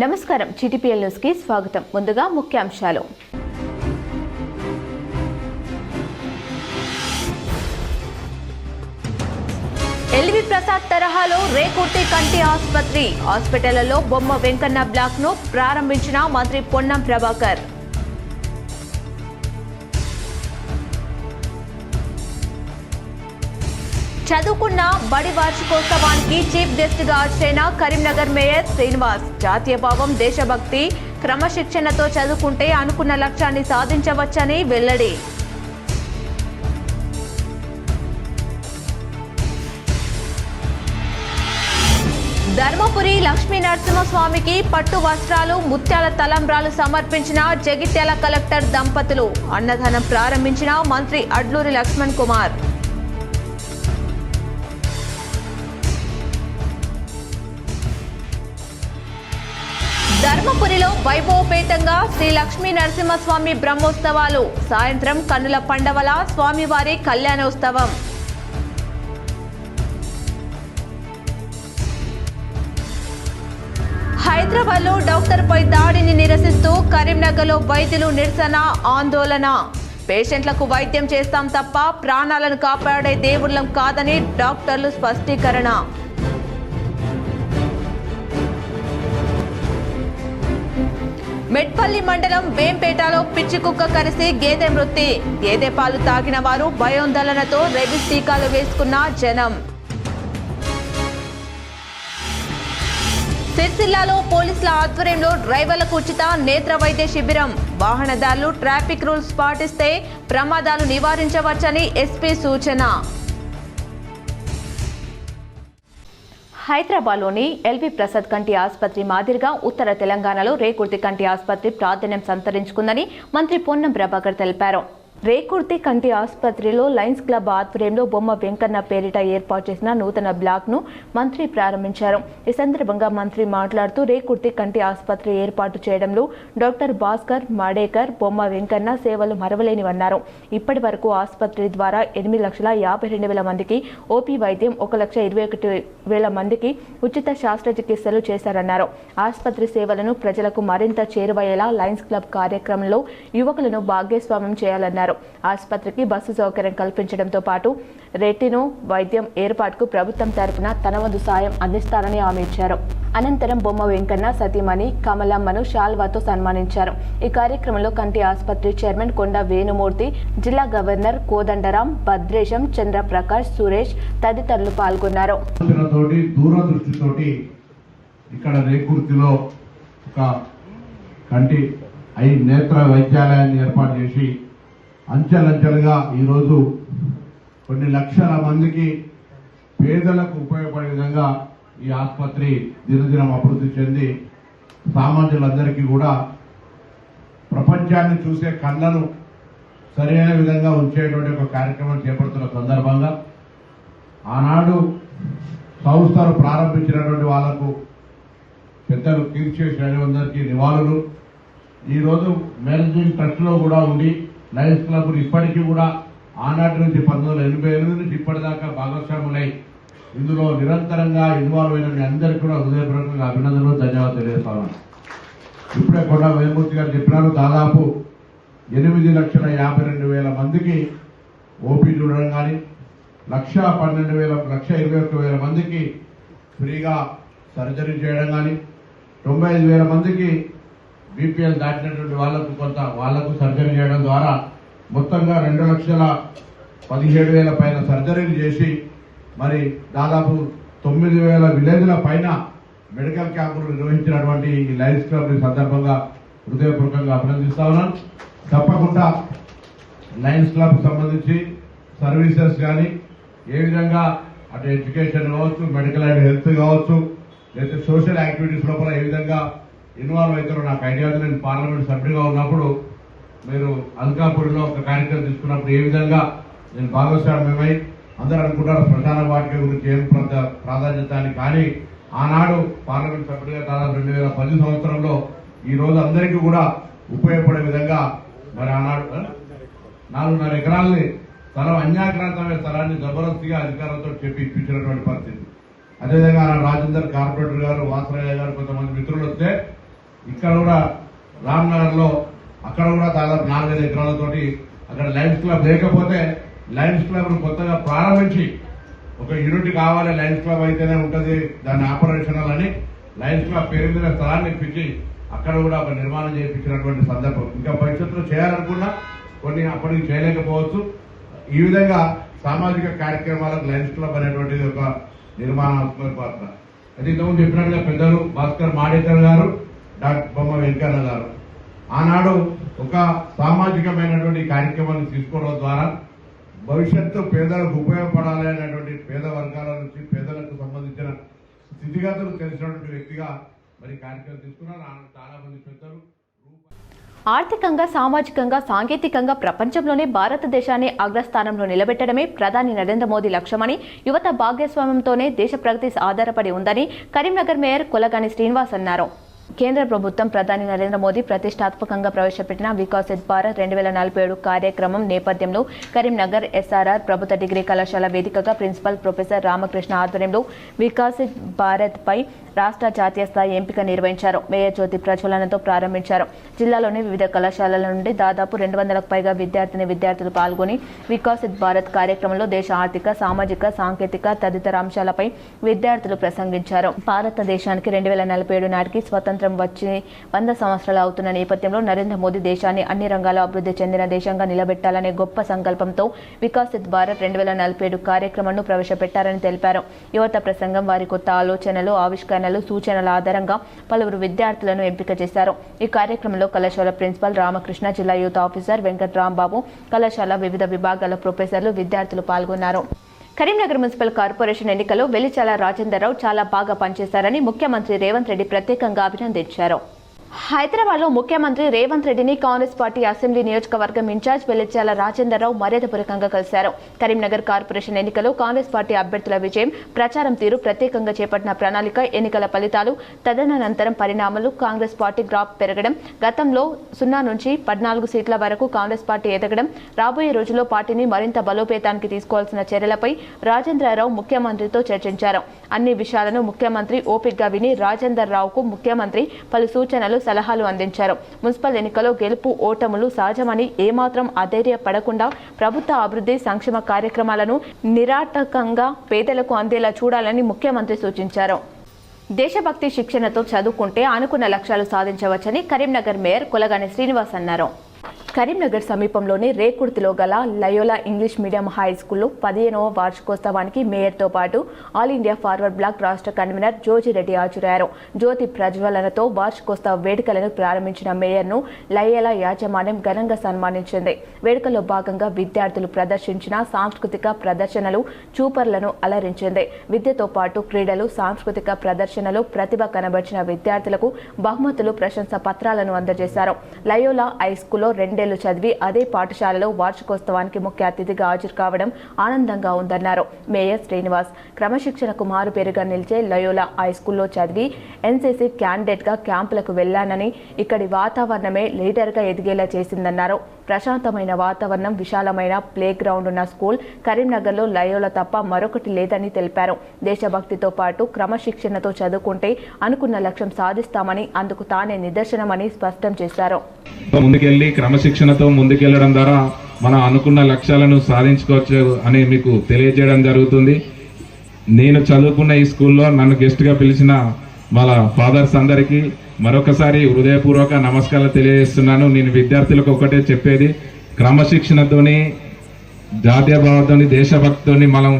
నమస్కారం GTPL news కి స్వాగతం. ముందుగా ముఖ్యాంశాలు. ఎల్వి ప్రసాద్ తరహాలో రేకుర్తి కంటి ఆసుపత్రి హాస్పిటల్లో బొమ్మ వెంకన్న బ్లాక్ ను ప్రారంభించిన మంత్రి పొన్నం ప్రభాకర్. చదువుకున్న బడి వార్షికోత్సవానికి చీఫ్ గెస్ట్ గా హాజరైన కరీంనగర్ మేయర్ శ్రీనివాస్. జాతీయ భావం, దేశభక్తి, క్రమశిక్షణతో చదువుకుంటే అనుకున్న లక్ష్యాన్ని సాధించవచ్చని వెల్లడి. ధర్మపురి లక్ష్మీ నరసింహస్వామికి పట్టు వస్త్రాలు, ముత్యాల తలంబ్రాలు సమర్పించిన జగిత్యాల కలెక్టర్ దంపతులు. అన్నదానం ప్రారంభించిన మంత్రి అడ్లూరి లక్ష్మణ్ కుమార్. ధర్మపురిలో వైభవపేతంగా శ్రీ లక్ష్మీ నరసింహస్వామి బ్రహ్మోత్సవాలు. సాయంత్రం కన్నుల పండవల స్వామివారి కళ్యాణోత్సవం. హైదరాబాద్ లో డాక్టర్ పై దాడిని నిరసిస్తూ కరీంనగర్ లో వైద్యులు నిరసన, ఆందోళన. పేషెంట్లకు వైద్యం చేస్తాం తప్ప ప్రాణాలను కాపాడే దేవుళ్లం కాదని డాక్టర్లు స్పష్టీకరణ. మెట్పల్లి మండలం వేంపేటలో పిచ్చి కుక్క కరిసి గేదె మృతి. గేదె పాలు తాగిన వారు భయోందోళనతో రేబీస్ టీకాలు వేసుకున్న జనం. సిరిసిల్లాలో పోలీసుల ఆధ్వర్యంలో డ్రైవర్లకు ఉచిత నేత్ర వైద్య శిబిరం. వాహనదారులు ట్రాఫిక్ రూల్స్ పాటిస్తే ప్రమాదాలు నివారించవచ్చని ఎస్పీ సూచన. హైదరాబాద్లోని ఎల్వి ప్రసాద్ కంటి ఆసుపత్రి మాదిరిగా ఉత్తర తెలంగాణలో రేకుర్తి కంటి ఆసుపత్రి ప్రాధాన్యం సంతరించుకుందని మంత్రి పొన్నం ప్రభాకర్ తెలిపారు. రేకుర్తి కంటి ఆసుపత్రిలో లయన్స్ క్లబ్ ఆధ్వర్యంలో బొమ్మ వెంకన్న పేరిట ఏర్పాటు చేసిన నూతన బ్లాక్ ను మంత్రి ప్రారంభించారు. ఈ సందర్భంగా మంత్రి మాట్లాడుతూ రేకుర్తి కంటి ఆసుపత్రి ఏర్పాటు చేయడంలో డాక్టర్ భాస్కర్ మాడేకర్, బొమ్మ వెంకన్న సేవలు మరవలేనివన్నారు. ఇప్పటి వరకు ఆసుపత్రి ద్వారా 8,52,000 మందికి ఓపీ వైద్యం, 1,21,000 మందికి ఉచిత శస్త్రచికిత్సలు చేశారన్నారు. ఆసుపత్రి సేవలను ప్రజలకు మరింత చేరువయ్యేలా లయన్స్ క్లబ్ కార్యక్రమంలో యువకులను భాగస్వామ్యం చేయాలన్నారు. ఆసుపత్రికి బస్సు సౌకర్యం కల్పించడంతో పాటు రెటినో వైద్యం ఏర్పాటుకు ప్రభుత్వం తరపున తన వంతు సాయం అందిస్తారని హామీ ఇచ్చారు. అనంతరం బొమ్మ వెంకన్న సతీమణి కమలమ్మను శాల్వాతో సన్మానించారు. ఈ కార్యక్రమంలో కంటి ఆసుపత్రి చైర్మన్ కొండ వేణుమూర్తి, జిల్లా గవర్నర్ కోదండరాం, భద్రేశం, చంద్రప్రకాష్, సురేష్ తదితరులు పాల్గొన్నారు. దూరదృష్టితోటి ఇక్కడ రేకుర్తిలో ఒక కంటి నేత్ర వైద్యాలయాన్ని ఏర్పాటు చేసి అంచెలంచెలుగా ఈరోజు కొన్ని లక్షల మందికి పేదలకు ఉపయోగపడే విధంగా ఈ ఆసుపత్రి దినదినం అభివృద్ధి చెంది సామాన్యులందరికీ కూడా ప్రపంచాన్ని చూసే కళ్ళను సరైన విధంగా ఉంచేటువంటి ఒక కార్యక్రమం చేపడుతున్న సందర్భంగా ఆనాడు సంస్థలు ప్రారంభించినటువంటి వాళ్లకు పెద్దలు కీర్తిశేషులు అందరికీ నివాళులు. ఈరోజు మేనేజింగ్ ట్రస్ట్ లో కూడా ఉండి లయన్స్ క్లబ్ ఇప్పటికీ కూడా ఆనాటి నుంచి 1988 నుంచి ఇప్పటిదాకా భాగస్వాములై ఇందులో నిరంతరంగా ఇన్వాల్వ్ అయిన మీ అందరికీ కూడా హృదయపూర్వకంగా అభినందనలు, ధన్యవాదాలు తెలియజేస్తాను. ఇప్పుడే కొండ వేణుమూర్తి గారు చెప్పినారు, దాదాపు 8,52,000 మందికి ఓపీ చూడడం కానీ, 1,12,000 మందికి ఫ్రీగా సర్జరీ చేయడం కానీ, 95,000 మందికి బీపీఎల్ దాటినటువంటి వాళ్లకు సర్జరీ చేయడం ద్వారా మొత్తంగా 2,17,000 పైన సర్జరీలు చేసి మరి దాదాపు 9,000 విలేజ్ల పైన మెడికల్ క్యాంపులు నిర్వహించినటువంటి ఈ లయన్స్ క్లబ్ సందర్భంగా హృదయపూర్వకంగా అభినందిస్తా ఉన్నాను. తప్పకుండా లయన్స్ క్లబ్ సంబంధించి సర్వీసెస్ కానీ ఏ విధంగా అటు ఎడ్యుకేషన్ కావచ్చు, మెడికల్ అండ్ హెల్త్ కావచ్చు, లేదా సోషల్ యాక్టివిటీస్ లోపల ఏ విధంగా ఇన్వాల్వ్ అవుతారో నాకు ఐడియా ఉంది. నేను పార్లమెంట్ సభ్యుడిగా ఉన్నప్పుడు మీరు అల్కాపూర్లో ఒక కార్యక్రమం తీసుకున్నప్పుడు ఏ విధంగా నేను భాగస్వామ్యమై అందరూ అనుకుంటారు శ్మశాన వాటిక గురించి ఏం ప్రాధాన్యత అని. కానీ ఆనాడు పార్లమెంట్ సభ్యుడిగా దాదాపు 2010 సంవత్సరంలో ఈ రోజు అందరికీ కూడా ఉపయోగపడే విధంగా మరి ఆనాడు 4.5 ఎకరాలని స్థలం, అన్యాక్రాంతమైన స్థలాన్ని జబర్దస్తిగా అధికారులతో చెప్పి ఇప్పించినటువంటి పరిస్థితి. అదేవిధంగా రాజేందర్ కార్పొరేటర్ గారు, వాసరయ్య గారు, కొంతమంది మిత్రులు వస్తే ఇక్కడ కూడా రామ్నగర్లో అక్కడ కూడా దాదాపు 4,5 ఎకరాలతోటి అక్కడ లయన్స్ క్లబ్ లేకపోతే లయన్స్ క్లబ్ కొత్తగా ప్రారంభించి ఒక యూనిట్ కావాలి, లయన్స్ క్లబ్ అయితేనే ఉంటుంది దాని ఆపరేషనల్ అని లయన్స్ క్లబ్ పేరు మీద స్థలాన్ని ఇప్పించి అక్కడ కూడా ఒక నిర్మాణం చేయించినటువంటి సందర్భం. ఇంకా భవిష్యత్తులో చేయాలనుకున్నా కొన్ని అప్పటికి చేయలేకపోవచ్చు. ఈ విధంగా సామాజిక కార్యక్రమాలకు లయన్స్ క్లబ్ అనేటువంటిది ఒక నిర్మాణాత్మక పాత్ర. అయితే ఇంతకుముందు చెప్పినట్లుగా పెద్దలు భాస్కర్ మాడేకర్ గారు, డాక్టర్ బొమ్మ వెంకన్న గారు ఆనాడు ఒక సామాజికమైనటువంటి కార్యక్రమాన్ని తీసుకోవడం ద్వారా భవిష్యత్తు పేదలకు ఉపయోగపడాలి అనేటువంటి పేద వర్గాల నుంచి పేదలకు సంబంధించిన స్థితిగతులు తెలిసినటువంటి వ్యక్తిగా మరి కార్యక్రమం తీసుకున్నారు. చాలా మంది పెద్దలు ఆర్థికంగా, సామాజికంగా, సాంకేతికంగా ప్రపంచంలోనే భారతదేశాన్ని అగ్రస్థానంలో నిలబెట్టడమే ప్రధాని నరేంద్ర మోదీ లక్ష్యమని, యువత భాగస్వామ్యంతోనే దేశ ప్రగతి ఆధారపడి ఉందని కరీంనగర్ మేయర్ కొలగాని శ్రీనివాస్ అన్నారు. కేంద్ర ప్రభుత్వం ప్రధాని నరేంద్ర మోదీ ప్రతిష్టాత్మకంగా ప్రవేశపెట్టిన వికసిత్ భారత్ 2047 కార్యక్రమం నేపథ్యంలో కరీంనగర్ ఎస్ఆర్ఆర్ ప్రభుత్వ డిగ్రీ కళాశాల వేదికగా ప్రిన్సిపల్ ప్రొఫెసర్ రామకృష్ణ ఆధ్వర్యంలో వికసిత్ భారత్ పై రాష్ట్ర జాతీయ స్థాయి ఎంపిక నిర్వహించారు. మేయర్ జ్యోతి ప్రజ్వలనతో ప్రారంభించారు. జిల్లాలోని వివిధ కళాశాలల నుండి దాదాపు 200లకు పైగా విద్యార్థులు పాల్గొని వికసిత్ భారత్ కార్యక్రమంలో దేశ ఆర్థిక, సామాజిక, సాంకేతిక తదితర అంశాలపై విద్యార్థులు ప్రసంగించారు. భారతదేశానికి 2047 నాటికి స్వతంత్రం వచ్చి 100 సంవత్సరాలు అవుతున్న నేపథ్యంలో నరేంద్ర మోదీ దేశాన్ని అన్ని రంగాల్లో అభివృద్ధి చెందిన దేశంగా నిలబెట్టాలనే గొప్ప సంకల్పంతో వికసిత్ భారత్ 2047 కార్యక్రమాన్ని ప్రవేశపెట్టారని తెలిపారు. యువత ప్రసంగం, వారి కొత్త ఆలోచనలు, ఆవిష్కరణలు, సూచనల ఆధారంగా పలువురు విద్యార్థులను ఎంపిక చేశారు. ఈ కార్యక్రమంలో కళాశాల ప్రిన్సిపల్ రామకృష్ణ, జిల్లా యూత్ ఆఫీసర్ వెంకట్రాంబాబు, కళాశాల వివిధ విభాగాల ప్రొఫెసర్లు, విద్యార్థులు పాల్గొన్నారు. కరీంనగర్ మున్సిపల్ కార్పొరేషన్ ఎన్నికల్లో వెలిచాల రాజేందర్ రావు చాలా బాగా పనిచేశారని ముఖ్యమంత్రి రేవంత్ రెడ్డి ప్రత్యేకంగా అభినందించారు. హైదరాబాద్లో ముఖ్యమంత్రి రేవంత్ రెడ్డిని కాంగ్రెస్ పార్టీ అసెంబ్లీ నియోజకవర్గం ఇన్ఛార్జ్ వెలిచాల రాజేందర్ రావు మర్యాదపూర్వకంగా కలిశారు. కరీంనగర్ కార్పొరేషన్ ఎన్నికల్లో కాంగ్రెస్ పార్టీ అభ్యర్థుల విజయం, ప్రచారం తీరు, ప్రత్యేకంగా చేపట్టిన ప్రణాళిక, ఎన్నికల ఫలితాలు, తదనంతరం పరిణామాలు, కాంగ్రెస్ పార్టీ గ్రాఫ్ పెరగడం, గతంలో 0 నుంచి 14 సీట్ల వరకు కాంగ్రెస్ పార్టీ ఎదగడం, రాబోయే రోజుల్లో పార్టీని మరింత బలోపేతానికి తీసుకోవాల్సిన చర్యలపై రాజేంద్రరావు ముఖ్యమంత్రితో చర్చించారు. అన్ని విషయాలను ముఖ్యమంత్రి ఓపికగా విని రాజేందర్ రావుకు ముఖ్యమంత్రి పలు సూచనలు, సలహాలు అందించారు. మున్సిపల్ ఎన్నికల్లో గెలుపు ఓటములు సహజమని, ఏమాత్రం అధైర్యపడకుండా ప్రభుత్వ అభివృద్ధి సంక్షేమ కార్యక్రమాలను నిరాటకంగా పేదలకు అందేలా చూడాలని ముఖ్యమంత్రి సూచించారు. దేశభక్తి శిక్షణతో చదువుకుంటే అనుకున్న లక్ష్యాలు సాధించవచ్చని కరీంనగర్ మేయర్ కొలగాని శ్రీనివాస్ అన్నారు. కరీంనగర్ సమీపంలోని రేకుర్తిలో గల లయోలా ఇంగ్లీష్ మీడియం హై స్కూల్లో 15వ వార్షికోత్సవానికి మేయర్తో పాటు ఆల్ ఇండియా ఫార్వర్డ్ బ్లాక్ రాష్ట్ర కన్వీనర్ జోజిరెడ్డి హాజరయ్యారు. జ్యోతి ప్రజ్వలనతో వార్షికోత్సవ వేడుకలను ప్రారంభించిన మేయర్ను లయోలా యాజమాన్యం ఘనంగా సన్మానించింది. వేడుకల్లో భాగంగా విద్యార్థులు ప్రదర్శించిన సాంస్కృతిక ప్రదర్శనలు చూపర్లను అలరించింది. విద్యతో పాటు క్రీడలు, సాంస్కృతిక ప్రదర్శనలు ప్రతిభ కనబర్చిన విద్యార్థులకు బహుమతులు, ప్రశంసా పత్రాలను అందజేశారు. లయోలా హై స్కూల్లో 2 ఏళ్లు చదివి అదే పాఠశాలలో వార్షికోత్సవానికి ముఖ్య అతిథిగా హాజరు కావడం ఆనందంగా ఉందన్నారు. మేయర్ శ్రీనివాస్ క్రమశిక్షణకు మారుపేరుగా నిలిచే లయోలా హై స్కూల్లో చదివి ఎన్సీసీ క్యాండిడేట్గా క్యాంపులకు వెళ్లానని, ఇక్కడి వాతావరణమే లీడర్గా ఎదిగేలా చేసిందన్నారు. ప్రశాంతమైన వాతావరణం, విశాలమైన ప్లే గ్రౌండ్ ఉన్న స్కూల్ కరీంనగర్లో లయోలా తప్ప మరొకటి లేదని తెలిపారు. దేశభక్తితో పాటు క్రమశిక్షణతో చదువుకుంటే అనుకున్న లక్ష్యం సాధిస్తామని, అందుకు తానే నిదర్శనమని స్పష్టం చేశారు. ముందుకెళ్ళి క్రమశిక్షణతో ముందుకెళ్లడం ద్వారా మనం అనుకున్న లక్ష్యాలను సాధించుకోవచ్చు అని మీకు తెలియజేయడం జరుగుతుంది. నేను చదువుకున్న ఈ స్కూల్లో నన్ను గెస్ట్గా పిలిచిన వాళ్ళ ఫాదర్స్ అందరికీ మరొకసారి హృదయపూర్వక నమస్కారాలు తెలియజేస్తున్నాను. నేను విద్యార్థులకు ఒకటే చెప్పేది, క్రమశిక్షణతోని, జాతీయ భావంతోని, దేశభక్తితోని మనం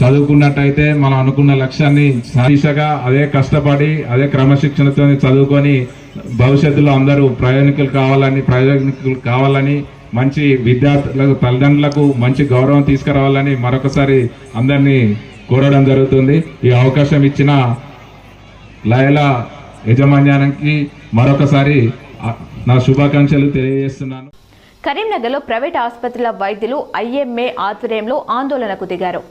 చదువుకున్నట్టయితే మనం అనుకున్న లక్ష్యాన్ని సాధించగా అదే కష్టపడి అదే క్రమశిక్షణతో చదువుకొని భవిష్యత్తులో అందరూ ప్రయోజకులు కావాలని మంచి విద్యార్థులకు, తల్లిదండ్రులకు మంచి గౌరవం తీసుకురావాలని మరొకసారి అందరినీ కోరడం జరుగుతుంది. ఈ అవకాశం ఇచ్చిన లయోలా యాజమాన్యానికి మరొకసారి నా శుభాకాంక్షలు తెలియజేస్తున్నాను. కరీంనగర్లో ప్రైవేట్ ఆసుపత్రుల వైద్యులు ఐఎంఏ ఆధ్వర్యంలో ఆందోళనకు దిగారు.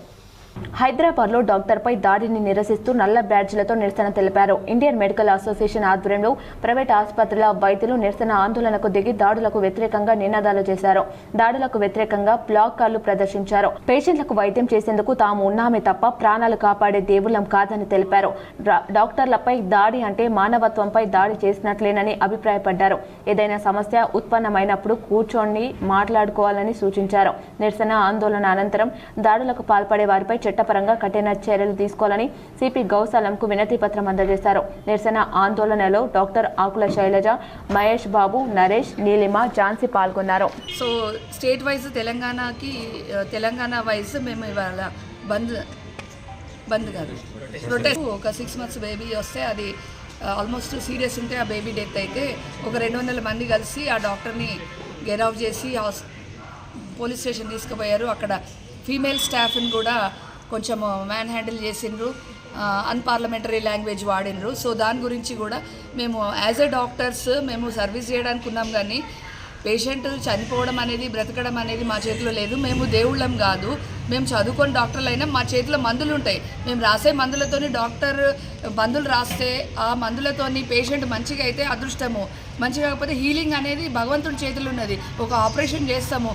హైదరాబాద్లో డాక్టర్పై దాడిని నిరసిస్తూ నల్ల బ్యాడ్జీలతో నిరసన తెలిపారు. ఇండియన్ మెడికల్ అసోసియేషన్ ఆధ్వర్యంలో ప్రైవేట్ ఆసుపత్రుల వైద్యులు నిరసన ఆందోళనకు దిగి దాడులకు వ్యతిరేకంగా నినాదాలు చేశారు. దాడులకు వ్యతిరేకంగా బ్లాక్ కార్లు ప్రదర్శించారు. పేషెంట్లకు వైద్యం చేసేందుకు తాము ఉన్నామే తప్ప ప్రాణాలు కాపాడే దేవుళ్లం కాదని తెలిపారు. డాక్టర్లపై దాడి అంటే మానవత్వంపై దాడి చేసినట్లేనని అభిప్రాయపడ్డారు. ఏదైనా సమస్య ఉత్పన్నమైనప్పుడు కూర్చొని మాట్లాడుకోవాలని సూచించారు. నిరసన ఆందోళన అనంతరం దాడులకు పాల్పడే వారిపై చట్టపరంగా కఠిన చర్యలు తీసుకోవాలని సిపి గౌసాలంకు వినతి పత్రం అందజేశారు. నిరసన ఆందోళనలో డాక్టర్ ఆకుల శైలజ, మహేష్ బాబు, నరేష్, నీలిమ, ఝాన్సీ పాల్గొన్నారు. So state wise Telangana wise మేము ఇవాళ బంద్ కాదు ప్రొటెస్ట్. ఒక 6 months బేబీ వస్తే అది ఆల్మోస్ట్ సీరియస్ ఉంటే ఆ బేబీ డెత్ అయితే ఒక 200 మంది కలిసి ఆ డాక్టర్ని గెట్ ఆఫ్ చేసి పోలీస్ స్టేషన్ తీసుకుపోయారు. అక్కడ ఫీమేల్ స్టాఫ్ని కూడా కొంచెం మ్యాన్ హ్యాండిల్ చేసిండ్రు, అన్పార్లమెంటరీ లాంగ్వేజ్ వాడినరు. సో దాని గురించి కూడా మేము యాజ్ ఎ డాక్టర్స్ మేము సర్వీస్ చేయడానికి ఉన్నాం, కానీ పేషెంట్ చనిపోవడం అనేది బ్రతకడం అనేది మా చేతిలో లేదు. మేము దేవుళ్ళం కాదు, మేము చదువుకొని డాక్టర్లు అయినా మా చేతిలో మందులు ఉంటాయి. మేము రాసే మందులతోని డాక్టర్ మందులు రాస్తే ఆ మందులతోని పేషెంట్ మంచిగా అయితే అదృష్టము, మంచిగా కాకపోతే హీలింగ్ అనేది భగవంతుడి చేతిలో ఉన్నది. ఒక ఆపరేషన్ చేస్తాము.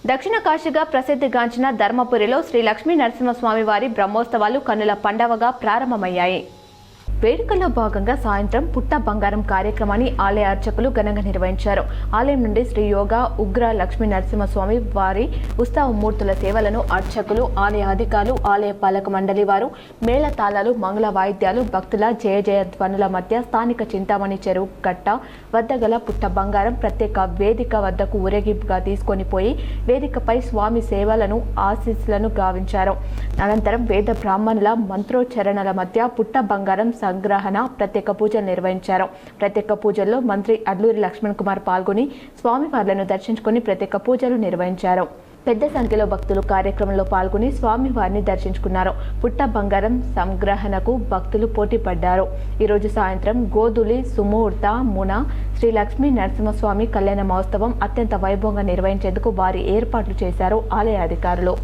దక్షిణ కాశీగా ప్రసిద్ధిగాంచిన ధర్మపురిలో శ్రీ లక్ష్మీ నరసింహస్వామి వారి బ్రహ్మోత్సవాలు కన్నుల పండవగా ప్రారంభమయ్యాయి. వేడుకల్లో భాగంగా సాయంత్రం పుట్ట బంగారం కార్యక్రమాన్ని ఆలయ అర్చకులు ఘనంగా నిర్వహించారు. ఆలయం నుండి శ్రీ యోగా ఉగ్ర లక్ష్మీ నరసింహస్వామి వారి ఉత్సవమూర్తుల సేవలను అర్చకులు, ఆలయ అధికారులు, ఆలయ పాలక మండలి వారు మేళతాళాలు, మంగళ వాయిద్యాలు, భక్తుల జయ జయ ధ్వనుల మధ్య స్థానిక చింతామణి చెరువు కట్ట వద్ద గల పుట్ట బంగారం ప్రత్యేక వేదిక వద్దకు ఊరేగింపుగా తీసుకొని పోయి వేదికపై స్వామి సేవలను, ఆశీస్సులను గావించారు. అనంతరం వేద బ్రాహ్మణుల మంత్రోచ్చరణల మధ్య పుట్ట బంగారం సంగ్రహణ ప్రత్యేక పూజలు నిర్వహించారు. ప్రత్యేక పూజల్లో మంత్రి అడ్లూరి లక్ష్మణ్ కుమార్ పాల్గొని స్వామివార్లను దర్శించుకుని ప్రత్యేక పూజలు నిర్వహించారు. పెద్ద సంఖ్యలో భక్తులు కార్యక్రమంలో పాల్గొని స్వామివారిని దర్శించుకున్నారు. పుట్ట బంగారం సంగ్రహణకు భక్తులు పోటీ పడ్డారు. ఈరోజు సాయంత్రం గోధులి సుముహూర్త మున శ్రీ లక్ష్మీ నరసింహస్వామి కళ్యాణ మహోత్సవం అత్యంత వైభవంగా నిర్వహించేందుకు వారి ఏర్పాట్లు చేశారు ఆలయ అధికారులు.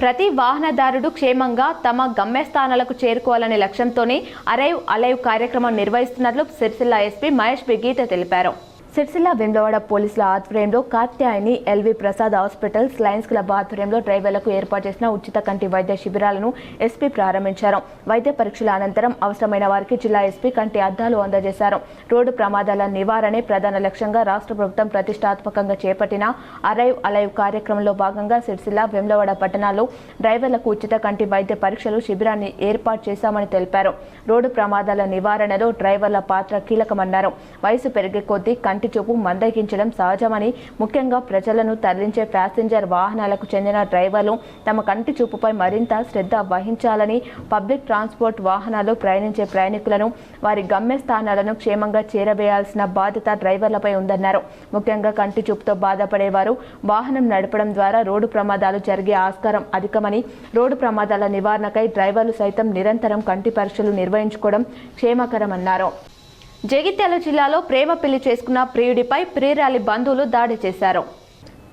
ప్రతి వాహనదారుడు క్షేమంగా తమ గమ్యస్థానాలకు చేరుకోవాలనే లక్ష్యంతోనే అరైవ్ అలైవ్ కార్యక్రమం నిర్వహిస్తున్నట్లు సిరిసిల్ల ఎస్పీ మహేష్ బి గీత తెలిపారు. సిరిసిల్ల వెమ్లవాడ పోలీసుల ఆధ్వర్యంలో Katyayani LV Prasad hospitals lions club ఆధ్వర్యంలో డ్రైవర్లకు ఏర్పాటు చేసిన ఉచిత కంటి వైద్య శిబిరాలను ఎస్పీ ప్రారంభించారు. వైద్య పరీక్షల అనంతరం అవసరమైన వారికి జిల్లా ఎస్పీ కంటి అద్దాలు అందజేశారు. రోడ్డు ప్రమాదాల నివారణే ప్రధాన లక్ష్యంగా రాష్ట్ర ప్రభుత్వం ప్రతిష్టాత్మకంగా చేపట్టిన అరైవ్ అలైవ్ కార్యక్రమంలో భాగంగా సిరిసిల్ల వెమ్లవాడ పట్టణాల్లో డ్రైవర్లకు ఉచిత కంటి వైద్య పరీక్షలు శిబిరాన్ని ఏర్పాటు చేశామని తెలిపారు. రోడ్డు ప్రమాదాల నివారణలో డ్రైవర్ల పాత్ర కీలకమన్నారు. వయసు పెరిగే కొద్దీ కంటి చూపు మందగించడం సహజమని, ముఖ్యంగా ప్రజలను తరలించే ప్యాసింజర్ వాహనాలకు చెందిన డ్రైవర్లు తమ కంటి చూపుపై మరింత శ్రద్ధ వహించాలని, పబ్లిక్ ట్రాన్స్పోర్ట్ వాహనాల్లో ప్రయాణించే ప్రయాణికులను వారి గమ్యస్థానాలను క్షేమంగా చేరవేయాల్సిన బాధ్యత డ్రైవర్లపై ఉందన్నారు. ముఖ్యంగా కంటి చూపుతో బాధపడేవారు వాహనం నడపడం ద్వారా రోడ్డు ప్రమాదాలు జరిగే ఆస్కారం అధికమని, రోడ్డు ప్రమాదాల నివారణకై డ్రైవర్లు సైతం నిరంతరం కంటి పరీక్షలు నిర్వహించుకోవడం క్షేమకరమన్నారు. జగిత్యాల జిల్లాలో ప్రేమ పెళ్లి చేసుకున్న ప్రియుడిపై ప్రియురాలి బంధువులు దాడి చేశారు.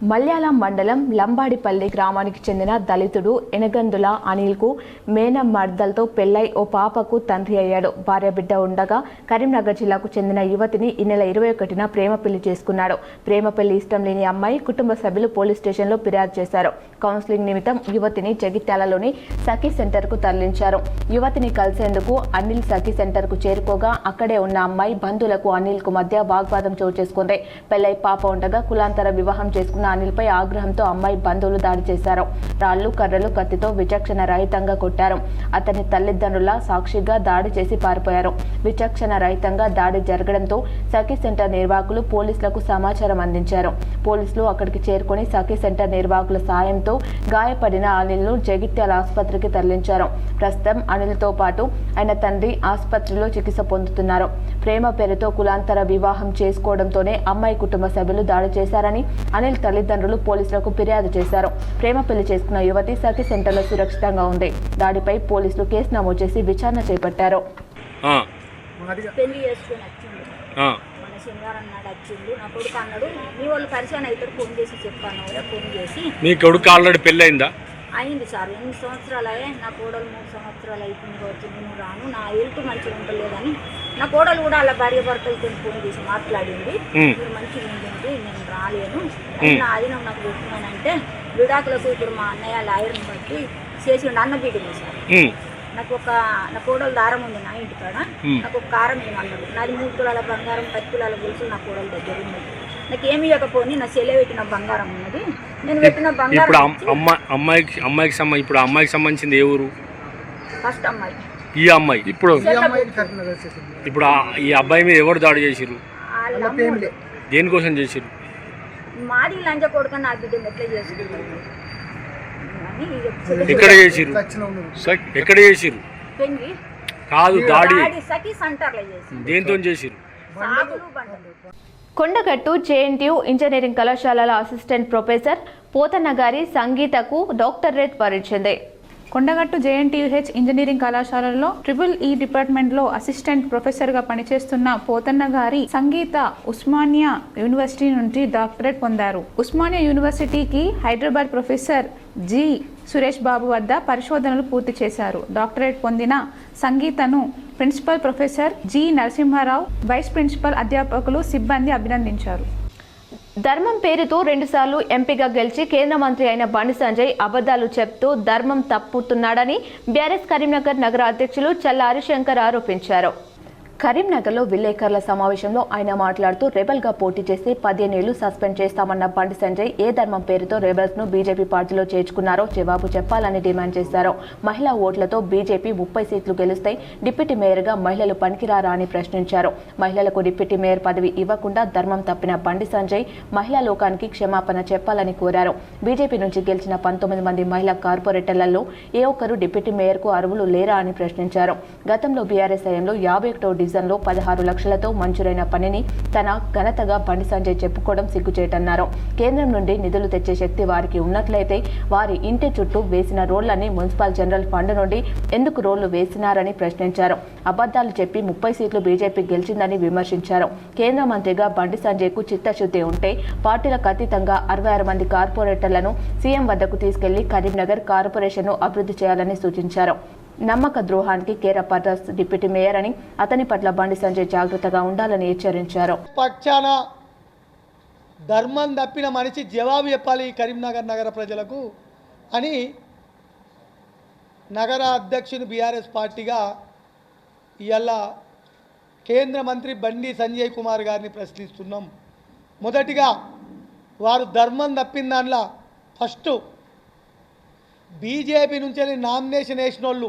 మల్యాల మండలం లంబాడిపల్లి గ్రామానికి చెందిన దళితుడు ఎనగందుల అనిల్కు మేనమర్దలతో పెళ్లై ఓ పాపకు తండ్రి అయ్యాడు. భార్య బిడ్డ ఉండగా కరీంనగర్ జిల్లాకు చెందిన యువతిని ఈ నెల 21న ప్రేమ పెళ్లి చేసుకున్నాడు. ప్రేమ పెళ్లి ఇష్టం లేని అమ్మాయి కుటుంబ సభ్యులు పోలీస్ స్టేషన్లో ఫిర్యాదు చేశారు. కౌన్సిలింగ్ నిమిత్తం యువతిని జగిత్యాలలోని సఖీ సెంటర్కు తరలించారు. యువతిని కలిసేందుకు అనిల్ సఖీ సెంటర్కు చేరుకోగా అక్కడే ఉన్న అమ్మాయి బంధువులకు అనిల్కు మధ్య వాగ్వాదం చోటు చేసుకుంది. పెళ్లై పాప ఉండగా కులాంతర వివాహం చేసుకున్న అనిల్పై ఆగ్రహంతో అమ్మాయి బంధువులు దాడి చేశారు. రాళ్లు, కర్రలు, కత్తితో విచక్షణ రహితంగా కొట్టారు. అతని తల్లిదండ్రుల సాక్షిగా దాడి చేసి పారిపోయారు. విచక్షణ రహితంగా దాడి జరగడంతో సఖీ సెంటర్ నిర్వాహకులు పోలీసులకు సమాచారం అందించారు. పోలీసులు అక్కడికి చేరుకుని సఖీ సెంటర్ నిర్వాహకుల సాయంతో గాయపడిన అనిల్ను జగిత్యాల ఆసుపత్రికి తరలించారు. ప్రస్తుతం అనిల్తో పాటు ఆయన తండ్రి ఆసుపత్రిలో చికిత్స పొందుతున్నారు. ప్రేమ పేరుతో కులాంతర వివాహం చేసుకోవడంతోనే అమ్మాయి కుటుంబ సభ్యులు దాడి చేశారని, అనిల్ తల్లిదండ్రులు పోలీసులకు ఫిర్యాదు చేశారు. ప్రేమ పెళ్లి చేసుకున్న యువతి సఖీ సెంటర్లో సురక్షితంగా ఉంది. దాడిపై పోలీసులు కేసు నమోదు చేసి విచారణ చేపట్టారు. పెళ్లి చేసుకొని వచ్చిండు మన శనివారం నాడు వచ్చిండు. నా కొడుకు అన్నాడు మీ వాళ్ళు పరిచయం అవుతారు, ఫోన్ చేసి చెప్పాను. ఫోన్ చేసి మీ కొడుకు ఆల్రెడీ పెళ్ళి అయిందా? అయింది సార్. 8 సంవత్సరాలు అయ్యే. నా కోడలు 3 సంవత్సరాలు అయిపోయింది వచ్చి నేను రాను, నా హెల్త్ మంచిగా ఉండలేదని నా కోడలు కూడా అలా భార్య భర్తలతో ఫోన్ చేసి మాట్లాడింది. మీరు మంచిగా ఉండండి, నేను రాలేను, నా ఆధీనం నాకు పెట్టుకున్నానంటే విడాకులకు ఇప్పుడు మా అన్నయ్య లాయర్ని బట్టి చేసిండు. అన్న బీటింది సార్. నాకు నా కోడలు దారం ఉంది నా ఇంటికాడ. నాకు ఒక కారం ఏమన్నాడు. నాది 3 తులాల బంగారం 10 తులాల గొలుసు నా కోడల దగ్గర ఉంది. నాకు ఏమి ఇవ్వకపోని నా చెల్లె పెట్టిన బంగారం ఉన్నది. నేను పెట్టిన బంగారం ఇప్పుడు అమ్మాయికి సంబంధించింది ఏ ఊరు? ఫస్ట్ అమ్మాయి. ఈ అమ్మాయి ఇప్పుడు ఈ అబ్బాయి మీద ఎవరు దాడి చేసిరు? దేనికోసం చేసిరు? మాది లంచ కొడుకు నా బిడ్డ ఎట్లా చేసుకుంటారు? ఎక్కడ చేసిరు? ఎక్కడ చేసిరు? పెంగి కాదు, దాడి సఖీ సెంటర్లో చేసి. దేంతో చేసిరు? సాగులు బండలు. కొండగట్టు జేఎన్టీయూ ఇంజనీరింగ్ కళాశాలల అసిస్టెంట్ ప్రొఫెసర్ పోతన్న గారి సంగీతకు డాక్టరేట్ వరించింది. కొండగట్టు జేఎన్టీయూహెచ్ ఇంజనీరింగ్ కళాశాలలో EEE డిపార్ట్మెంట్లో అసిస్టెంట్ ప్రొఫెసర్గా పనిచేస్తున్న పోతన్న గారి సంగీత ఉస్మానియా యూనివర్సిటీ నుండి డాక్టరేట్ పొందారు. ఉస్మానియా యూనివర్సిటీకి హైదరాబాద్ ప్రొఫెసర్ జి సురేష్ బాబు వద్ద పరిశోధనలు పూర్తి చేశారు. డాక్టరేట్ పొందిన సంగీతను principal professor G Narasimha Rao, vice principal అధ్యాపకులు, సిబ్బంది అభినందించారు. ధర్మం పేరుతో 2 సార్లు ఎంపీగా గెలిచి కేంద్ర మంత్రి అయిన బండి సంజయ్ అబద్ధాలు చెప్తూ ధర్మం తప్పుతున్నాడని బీఆర్ఎస్ కరీంనగర్ నగర అధ్యక్షులు చల్ల హరిశంకర్ ఆరోపించారు. కరీంనగర్లో విలేకరుల సమావేశంలో ఆయన మాట్లాడుతూ రెబల్గా పోటీ చేసి 15 ఏళ్లు సస్పెండ్ చేస్తామన్న బండి సంజయ్ ఏ ధర్మం పేరుతో రెబల్స్ ను బీజేపీ పార్టీలో చేర్చుకున్నారో జవాబు చెప్పాలని డిమాండ్ చేశారు. మహిళా ఓట్లతో బీజేపీ 30 సీట్లు గెలిస్తే డిప్యూటీ మేయర్గా మహిళలు పనికిరారా అని ప్రశ్నించారు. మహిళలకు డిప్యూటీ మేయర్ పదవి ఇవ్వకుండా ధర్మం తప్పిన బండి సంజయ్ మహిళా లోకానికి క్షమాపణ చెప్పాలని కోరారు. బీజేపీ నుంచి గెలిచిన 19 మంది మహిళా కార్పొరేటర్లలో ఏ ఒక్కరు డిప్యూటీ మేయర్కు అర్హులు లేరా అని ప్రశ్నించారు. గతంలో బీఆర్ఎస్ హయాంలో 51వ డివిజన్లో 16 లక్షలతో మంజూరైన పనిని తన ఘనతగా బండి సంజయ్ చెప్పుకోవడం సిగ్గుచేటన్నారు. కేంద్రం నుండి నిధులు తెచ్చే శక్తి వారికి ఉన్నట్లయితే వారి ఇంటి చుట్టూ వేసిన రోడ్లని మున్సిపల్ జనరల్ ఫండ్ నుండి ఎందుకు రోడ్లు వేసినారని ప్రశ్నించారు. అబద్ధాలు చెప్పి 30 సీట్లు బీజేపీ గెలిచిందని విమర్శించారు. కేంద్ర మంత్రిగా బండి సంజయ్కు చిత్తశుద్ధి ఉంటే పార్టీలకు అతీతంగా 66 మంది కార్పొరేటర్లను సీఎం వద్దకు తీసుకెళ్లి కరీంనగర్ కార్పొరేషన్ను అభివృద్ధి చేయాలని సూచించారు. నమ్మక ద్రోహానికి కేరపర్రస్ డిప్యూటీ మేయర్ అని అతని పట్ల బండి సంజయ్ జాగ్రత్తగా ఉండాలని హెచ్చరించారు. పక్షాన ధర్మం తప్పిన మనిషి జవాబు చెప్పాలి కరీంనగర్ నగర ప్రజలకు అని నగర అధ్యక్షుని బీఆర్ఎస్ పార్టీగా ఇవాళ కేంద్ర మంత్రి బండి సంజయ్ కుమార్ గారిని ప్రశ్నిస్తున్నాం. మొదటిగా వారు ధర్మం తప్పిన దానిలో ఫస్ట్ బీజేపీ నుంచి నామినేషన్ వేసిన వాళ్ళు,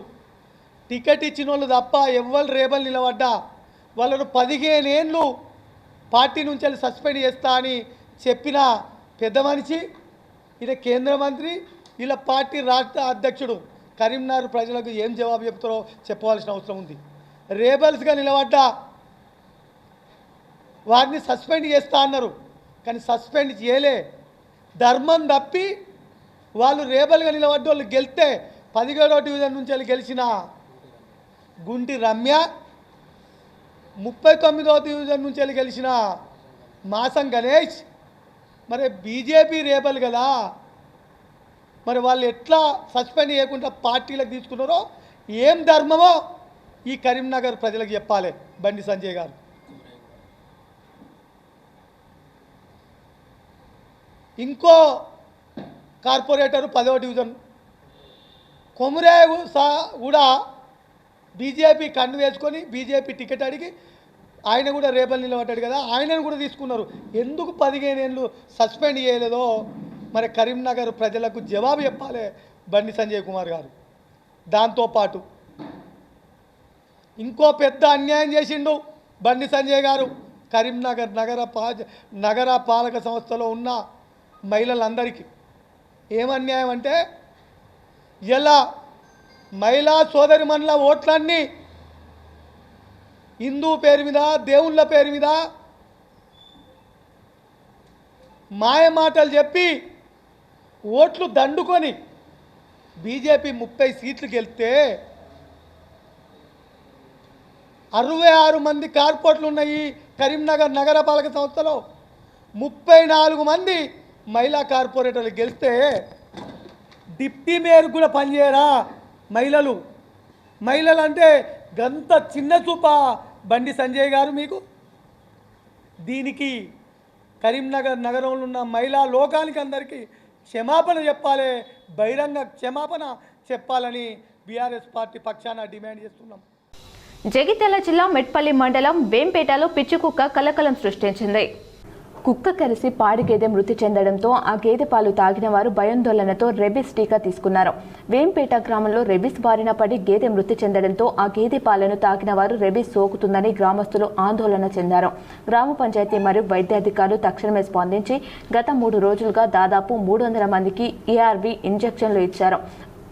టికెట్ ఇచ్చిన వాళ్ళు తప్ప ఎవ్వరు రేబల్ నిలబడ్డా వాళ్ళను 15 ఏళ్ళు పార్టీ నుంచి సస్పెండ్ చేస్తా అని చెప్పిన పెద్ద మనిషి ఇది కేంద్ర మంత్రి, ఇలా పార్టీ రాష్ట్ర అధ్యక్షుడు. కరీంనగర్ ప్రజలకు ఏం జవాబు చెప్తారో చెప్పవలసిన అవసరం ఉంది. రేబల్స్గా నిలబడ్డా వారిని సస్పెండ్ చేస్తా అన్నారు, కానీ సస్పెండ్ చేయలే. ధర్మం తప్పి వాళ్ళు రేబల్గా నిలబడ్డ వాళ్ళు గెలిస్తే 17వ డివిజన్ నుంచి గెలిచిన గుంటి రమ్య, 39వ డివిజన్ నుంచి గెలిచిన మాసం గణేష్, మరి బీజేపీ రేబల్ కదా, మరి వాళ్ళు ఎట్లా సస్పెండ్ చేయకుండా పార్టీలకు తీసుకున్నారో ఏం ధర్మమో ఈ కరీంనగర్ ప్రజలకు చెప్పాలి బండి సంజయ్ గారు. ఇంకో కార్పొరేటరు 10వ డివిజన్ కొమురే కూడా బీజేపీ కండు వేసుకొని బీజేపీ టికెట్ అడిగి ఆయన కూడా రేబల్ నిలబడ్డాడు కదా, ఆయనను కూడా తీసుకున్నారు. ఎందుకు 15 ఏళ్ళు సస్పెండ్ చేయలేదో మరి కరీంనగర్ ప్రజలకు జవాబు చెప్పాలి బండి సంజయ్ కుమార్ గారు. దాంతోపాటు ఇంకో పెద్ద అన్యాయం చేసిండు బండి సంజయ్ గారు. కరీంనగర్ నగర పాలక సంస్థలో ఉన్న మహిళలందరికీ ఏం అన్యాయం అంటే, ఇలా మహిళా సోదరిమణుల ఓట్లన్నీ హిందూ పేరు మీద, దేవుళ్ళ పేరు మీద మాయ మాటలు చెప్పి ఓట్లు దండుకొని బీజేపీ 30 సీట్లు గెలిస్తే 66 మంది కార్పొరేట్లు ఉన్నాయి కరీంనగర్ నగరపాలక సంస్థలో. 34 మంది మహిళా కార్పొరేటర్లు గెలిస్తే డిప్టీ మేయర్ కూడా పనిచేయరా మహిళలు? మహిళలు అంటే గంత చిన్న చూప బండి సంజయ్ గారు మీకు? దీనికి కరీంనగర్ నగరంలో ఉన్న మహిళా లోకానికి అందరికీ క్షమాపణ చెప్పాలి, బహిరంగ క్షమాపణ చెప్పాలని బీఆర్ఎస్ పార్టీ పక్షాన డిమాండ్ చేస్తున్నాం. జగిత్యాల జిల్లా మెట్పల్లి మండలం వేంపేటలో పిచ్చికుక్క కలకలం సృష్టించింది. కుక్క కరిసి పాడి గేదె మృతి చెందడంతో ఆ గేదె పాలు తాగిన వారు భయాందోళనతో రెబిస్ టీకా తీసుకున్నారు. వేంపేట గ్రామంలో రెబిస్ బారిన పడి గేదె మృతి చెందడంతో ఆ గేదె పాలను తాగిన వారు రెబిస్ సోకుతుందని గ్రామస్తులు ఆందోళన చెందారు. గ్రామ పంచాయతీ మరియు వైద్యాధికారులు తక్షణమే స్పందించి గత 3 రోజులుగా దాదాపు 300 మందికి ERV ఇంజెక్షన్లు ఇచ్చారు.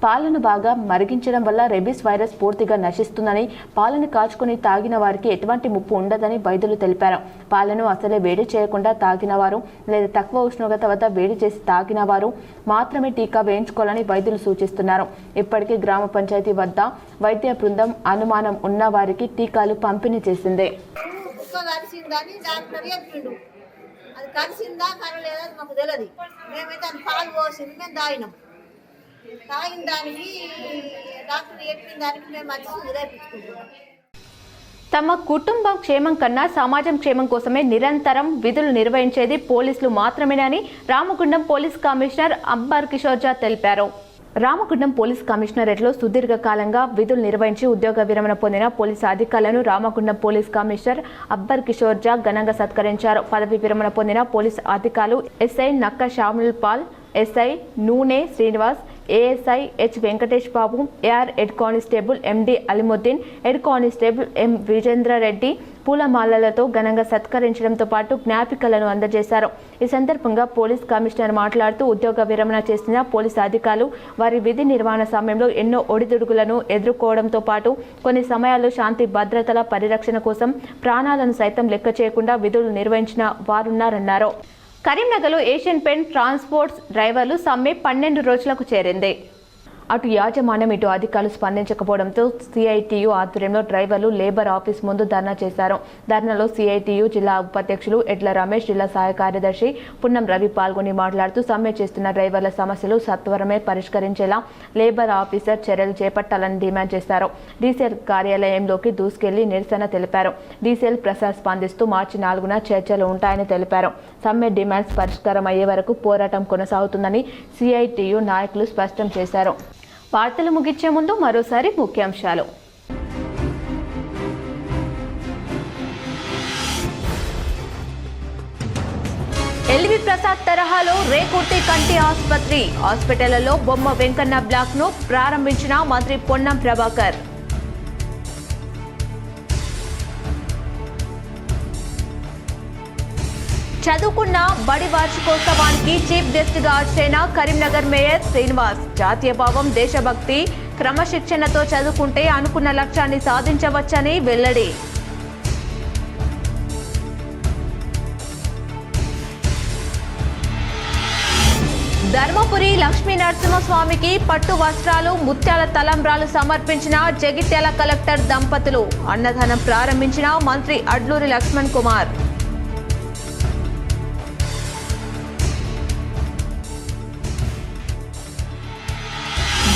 పాలను బాగా మరిగించడం వల్ల రెబిస్ వైరస్ పూర్తిగా నశిస్తుందని, పాలను కాచుకొని తాగిన వారికి ఎటువంటి ముప్పు ఉండదని వైద్యులు తెలిపారు. పాలను అసలే వేడి చేయకుండా తాగిన వారు లేదా తక్కువ ఉష్ణోగ్రత వద్ద వేడి చేసి తాగిన వారు మాత్రమే టీకా వేయించుకోవాలని వైద్యులు సూచిస్తున్నారు. ఇప్పటికీ గ్రామ పంచాయతీ వద్ద వైద్య బృందం అనుమానం ఉన్న వారికి టీకాలు పంపిణీ చేసింది. తాగిన దానికి డాక్టర్ చెప్పిన దానికి మేము మంచి రేపించుకుంటున్నాం. తమ కుటుంబం క్షేమం కన్నా సమాజం క్షేమం కోసమే నిరంతరం విధులు నిర్వహించేది పోలీసులు మాత్రమేనని రామగుండం పోలీస్ కమిషనర్ అబ్బర్ కిషోర్ జా తెలిపారు. రామగుండం పోలీస్ కమిషనరేట్లో సుదీర్ఘకాలంగా విధులు నిర్వహించి ఉద్యోగ విరమణ పొందిన పోలీసు అధికారులను రామగుండం పోలీస్ కమిషనర్ అబ్బర్ కిషోర్ జా ఘనంగా సత్కరించారు. పదవి విరమణ పొందిన పోలీసు అధికారులు ఎస్ఐ నక్క శ్యాముల్ పాల్, ఎస్ఐ నూనె శ్రీనివాస్, ఏఎస్ఐ హెచ్ వెంకటేష్ బాబు, ఏఆర్ హెడ్ కానిస్టేబుల్ ఎండి అలిముద్దీన్, హెడ్ కానిస్టేబుల్ ఎం విజేంద్రారెడ్డి పూలమాలలతో ఘనంగా సత్కరించడంతో పాటు జ్ఞాపికలను అందజేశారు. ఈ సందర్భంగా పోలీస్ కమిషనర్ మాట్లాడుతూ ఉద్యోగ విరమణ చేసిన పోలీసు అధికారులు వారి విధి నిర్వహణ సమయంలో ఎన్నో ఒడిదుడుకులను ఎదుర్కోవడంతో పాటు కొన్ని సమయాల్లో శాంతి భద్రతల పరిరక్షణ కోసం ప్రాణాలను సైతం లెక్క చేయకుండా విధులు నిర్వహించిన వారున్నారన్నారు. కరీంనగర్లో ఏషియన్ పెయింట్ ట్రాన్స్పోర్ట్స్ డ్రైవర్లు సమ్మె 12 రోజులకు చేరింది. అటు యాజమాన్యం ఇటు అధికారులు స్పందించకపోవడంతో సిఐటియు ఆధ్వర్యంలో డ్రైవర్లు లేబర్ ఆఫీస్ ముందు ధర్నా చేశారు. ధర్నాలో సిఐటియు జిల్లా ఉపాధ్యక్షులు ఎడ్ల రమేష్, జిల్లా సహాయ కార్యదర్శి పున్నం రవి పాల్గొని మాట్లాడుతూ సమ్మె చేస్తున్న డ్రైవర్ల సమస్యలు సత్వరమే పరిష్కరించేలా లేబర్ ఆఫీసర్ చర్యలు చేపట్టాలని డిమాండ్ చేశారు. డీసీఎల్ కార్యాలయంలోకి దూసుకెళ్లి నిరసన తెలిపారు. డీసీఎల్ ప్రసాద్ స్పందిస్తూ మార్చి 4న చర్చలు ఉంటాయని తెలిపారు. సమ్మె డిమాండ్స్ పరిష్కారం అయ్యే వరకు పోరాటం కొనసాగుతుందని సిఐటియు నాయకులు స్పష్టం చేశారు. వార్తలు ముగించే ముందు మరోసారి ముఖ్యాంశాలు. ఎల్వి ప్రసాద్ తరహాలో రేకుర్తి కంటి ఆసుపత్రి, హాస్పిటళ్లలో బొమ్మ వెంకన్న బ్లాక్ ను ప్రారంభించిన మంత్రి పొన్నం ప్రభాకర్. చదువుకున్న బడి వార్షికోత్సవానికి చీఫ్ గెస్ట్ గా హాజరైన కరీంనగర్ మేయర్ శ్రీనివాస్. జాతీయ భావం, దేశభక్తి, క్రమశిక్షణతో చదువుకుంటే అనుకున్న లక్ష్యాన్ని సాధించవచ్చని వెల్లడి. ధర్మపురి లక్ష్మీ నరసింహస్వామికి పట్టు వస్త్రాలు, ముత్యాల తలంబ్రాలు సమర్పించిన జగిత్యాల కలెక్టర్ దంపతులు. అన్నదానం ప్రారంభించిన మంత్రి అడ్లూరి లక్ష్మణ్ కుమార్.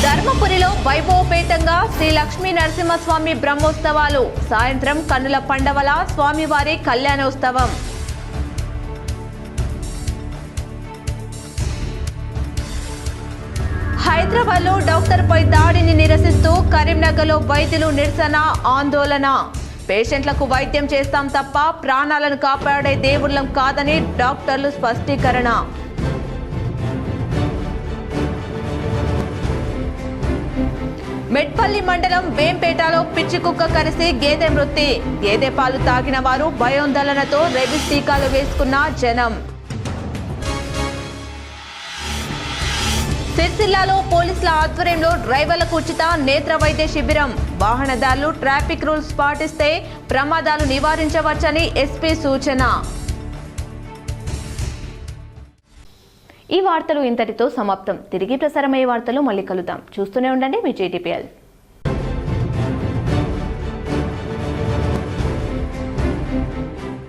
ధర్మపురిలో వైభవపేతంగా శ్రీ లక్ష్మీ నరసింహస్వామి బ్రహ్మోత్సవాలు. సాయంత్రం కన్నుల పండవల స్వామివారి కళ్యాణోత్సవం. హైదరాబాద్లో డాక్టర్పై దాడిని నిరసిస్తూ కరీంనగర్లో వైద్యులు నిరసన, ఆందోళన. పేషెంట్లకు వైద్యం చేస్తాం తప్ప ప్రాణాలను కాపాడే దేవుళ్ళం కాదని డాక్టర్లు స్పష్టీకరణ. మెట్పల్లి మండలం వేంపేటలో పిచ్చి కుక్క కరిసి గేదె మృతి. గేదె పాలు తాగిన వారు భయాందోళనతో రెబిస్ టీకాలు వేసుకున్న జనం. సిరిసిల్లాలో పోలీసుల ఆధ్వర్యంలో డ్రైవర్లకు ఉచిత నేత్ర వైద్య శిబిరం. వాహనదారులు ట్రాఫిక్ రూల్స్ పాటిస్తే ప్రమాదాలు నివారించవచ్చని ఎస్పీ సూచన. ఈ వార్తలు ఇంతటితో సమాప్తం. తిరిగి ప్రసారమయ్యే వార్తలు మళ్ళీ కలుద్దాం. చూస్తూనే ఉండండి మీ JTPL.